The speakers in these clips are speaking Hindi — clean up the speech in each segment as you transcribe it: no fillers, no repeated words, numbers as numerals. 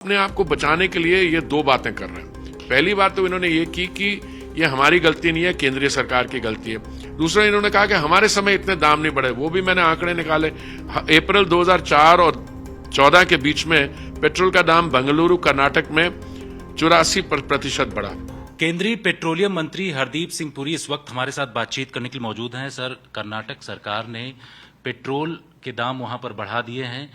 अपने आप को बचाने के लिए ये दो बातें कर रहे हैं। पहली बात तो इन्होंने ये की कि ये हमारी गलती नहीं है, केंद्रीय सरकार की गलती है। दूसरा इन्होंने कहा कि हमारे समय इतने दाम नहीं बढ़े, वो भी मैंने आंकड़े निकाले। अप्रैल 2004 और 14 के बीच में पेट्रोल का दाम बेंगलुरु कर्नाटक में 84% बढ़ा। केंद्रीय पेट्रोलियम मंत्री हरदीप सिंह पुरी इस वक्त हमारे साथ बातचीत करने के लिए मौजूद हैं। सर, कर्नाटक सरकार ने पेट्रोल के दाम वहां पर बढ़ा दिए हैं।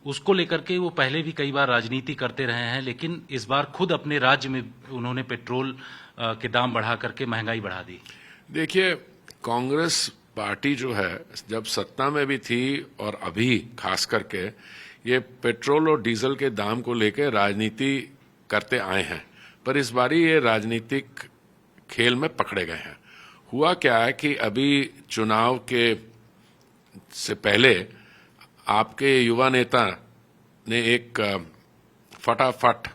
उसको लेकर के वो पहले भी कई बार राजनीति करते रहे हैं, लेकिन इस बार खुद अपने राज्य में उन्होंने पेट्रोल के दाम बढ़ा करके महंगाई बढ़ा दी। देखिए, कांग्रेस पार्टी जो है जब सत्ता में भी थी और अभी खास करके ये पेट्रोल और डीजल के दाम को लेकर राजनीति करते आए हैं, पर इस बारी ये राजनीतिक खेल में पकड़े गए हैं। हुआ क्या है कि अभी चुनाव के से पहले आपके युवा नेता ने एक फटाफट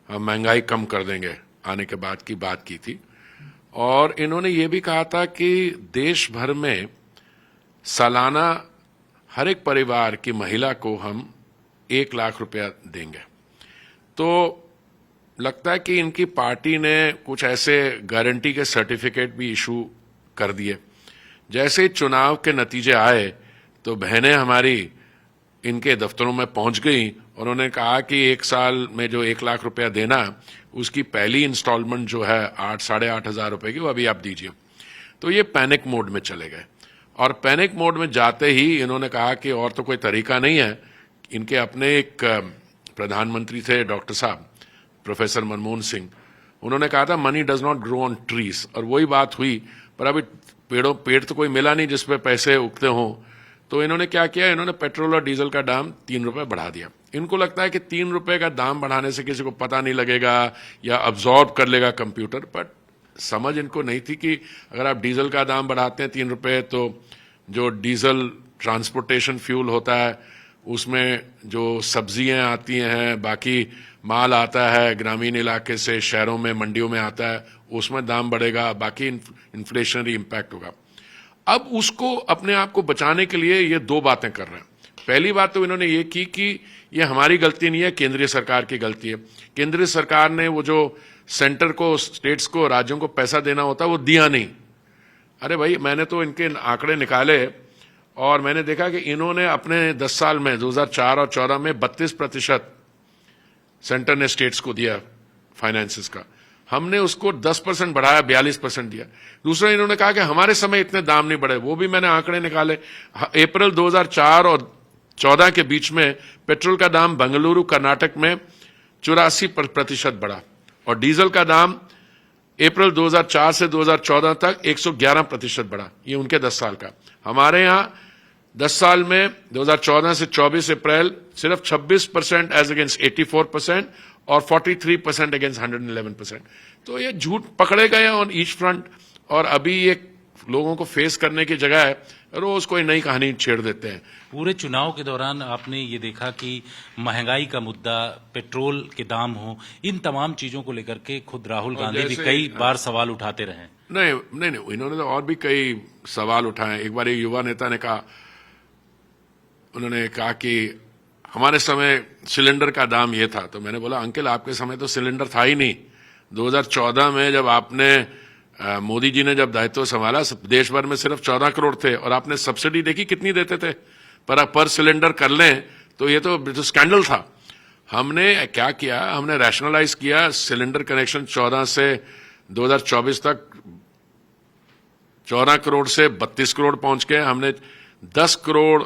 महंगाई कम कर देंगे आने के बाद की बात की थी, और इन्होंने ये भी कहा था कि देश भर में सालाना हर एक परिवार की महिला को हम 1 लाख रुपया देंगे। तो लगता है कि इनकी पार्टी ने कुछ ऐसे गारंटी के सर्टिफिकेट भी इशू कर दिए। जैसे चुनाव के नतीजे आए तो बहनें हमारी इनके दफ्तरों में पहुंच गई और उन्होंने कहा कि 1 साल में जो 1 लाख रुपया देना, उसकी पहली इंस्टॉलमेंट जो है 8-8.5 हजार रुपए की, वो अभी आप दीजिए। तो ये पैनिक मोड में चले गए, और पैनिक मोड में जाते ही इन्होंने कहा कि और तो कोई तरीका नहीं है। इनके अपने एक प्रधानमंत्री थे डॉक्टर साहब, प्रोफेसर मनमोहन सिंह, उन्होंने कहा था money does not grow on trees, और वही बात हुई। पर अभी पेड़ तो कोई मिला नहीं जिसपे पैसे उगते हों। तो इन्होंने क्या किया, इन्होंने पेट्रोल और डीजल का दाम 3 रुपए बढ़ा दिया। इनको लगता है कि 3 रुपए का दाम बढ़ाने से किसी को पता नहीं लगेगा या अब्जॉर्ब कर लेगा कंप्यूटर, बट समझ इनको नहीं थी कि अगर आप डीजल का दाम बढ़ाते हैं 3 रुपए, तो जो डीजल ट्रांसपोर्टेशन फ्यूल होता है उसमें जो सब्जियां आती हैं, बाकी माल आता है ग्रामीण इलाके से शहरों में मंडियों में आता है, उसमें दाम बढ़ेगा, बाकी इन्फ्लेशनरी इम्पैक्ट होगा। अब उसको अपने आप को बचाने के लिए ये दो बातें कर रहे हैं। पहली बात तो इन्होंने ये की कि ये हमारी गलती नहीं है, केंद्रीय सरकार की गलती है। केंद्रीय सरकार ने वो जो सेंटर को, स्टेट्स को, राज्यों को पैसा देना होता है वो दिया नहीं। अरे भाई, मैंने तो इनके आंकड़े निकाले और मैंने देखा कि इन्होंने अपने 10 साल में 2004 और 14 में 32% सेंटर ने स्टेट्स को दिया फाइनेंसेस का। हमने उसको 10% बढ़ाया, 42% दिया। दूसरा इन्होंने कहा कि हमारे समय इतने दाम नहीं बढ़े, वो भी मैंने आंकड़े निकाले। अप्रैल 2004 और 14 के बीच में पेट्रोल का दाम बेंगलुरु कर्नाटक में 84% बढ़ा, और डीजल का दाम अप्रैल 2004 से 2014 तक 111% बढ़ा। ये उनके 10 साल का। हमारे यहां 10 साल में 2014 से 24 अप्रैल सिर्फ 26% एज अगेंस्ट 84% और 43% अगेंस्ट 111%। तो ये झूठ पकड़े गए ऑन ईच फ्रंट, और अभी ये लोगों को फेस करने की जगह है रोज कोई नई कहानी छेड़ देते हैं। पूरे चुनाव के दौरान आपने ये देखा कि महंगाई का मुद्दा, पेट्रोल के दाम हो, इन तमाम चीजों को लेकर के खुद राहुल गांधी भी कई बार सवाल उठाते रहे। नहीं, इन्होंने तो और भी कई सवाल उठाए। एक बार एक युवा नेता ने कहा, उन्होंने कहा कि हमारे समय सिलेंडर का दाम ये था। तो मैंने बोला, अंकल आपके समय तो सिलेंडर था ही नहीं। 2014 में जब आपने मोदी जी ने जब दायित्व संभाला, देश भर में सिर्फ 14 करोड़ थे, और आपने सब्सिडी देखी कितनी देते थे पर सिलेंडर कर लें, तो ये तो स्कैंडल था। हमने क्या किया, हमने रैशनलाइज किया सिलेंडर कनेक्शन 14 से 2024 तक 14 करोड़ से 32 करोड़ पहुंच गए। हमने 10 करोड़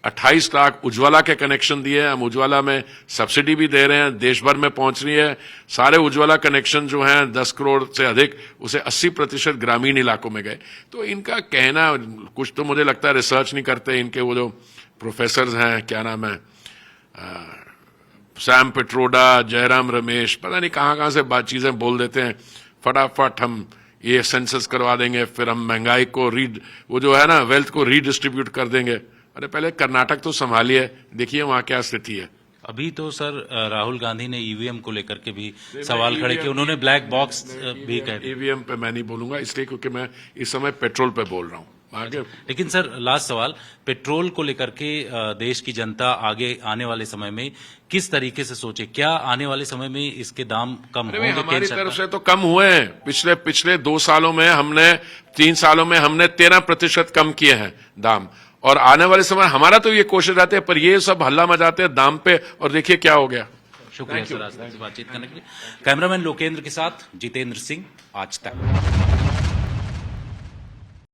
28 लाख उज्ज्वला के कनेक्शन दिए। हम उज्ज्वला में सब्सिडी भी दे रहे हैं, देश भर में पहुंच रही है। सारे उज्ज्वला कनेक्शन जो हैं 10 करोड़ से अधिक, उसे 80% ग्रामीण इलाकों में गए। तो इनका कहना, कुछ तो मुझे लगता है रिसर्च नहीं करते इनके वो जो प्रोफेसर हैं, क्या नाम है, सैम पिट्रोडा, जयराम रमेश, पता नहीं कहां से बात चीजें बोल देते हैं। फटाफट हम ये सेंसस करवा देंगे, फिर हम महंगाई को वो जो है ना, वेल्थ को रीडिस्ट्रीब्यूट कर देंगे। अरे पहले कर्नाटक तो संभालिए, देखिए वहां क्या स्थिति है। अभी तो सर राहुल गांधी ने ईवीएम को लेकर के भी सवाल खड़े किए। उन्होंने ब्लैक बॉक्स भी कह दिया। ईवीएम पे मैं नहीं बोलूंगा, इसलिए क्योंकि मैं इस समय पेट्रोल पे बोल रहा हूं। आगे लेकिन सर लास्ट सवाल, पेट्रोल को लेकर के देश की जनता आगे आने वाले समय में किस तरीके से सोचे? क्या आने वाले समय में इसके दाम कम अरे भाई, होंगे? हमारी केंद्र तरफ सरकार- से तो कम हुए हैं। पिछले 2 सालों में हमने 3 सालों में हमने 13% कम किए हैं दाम, और आने वाले समय हमारा तो ये कोशिश रहती है, पर ये सब हल्ला मचाते हैं दाम पे, और देखिए क्या हो गया। शुक्रिया सर आज तक से बातचीत करने के लिए। कैमरामैन लोकेंद्र के साथ जितेंद्र सिंह, आज तक।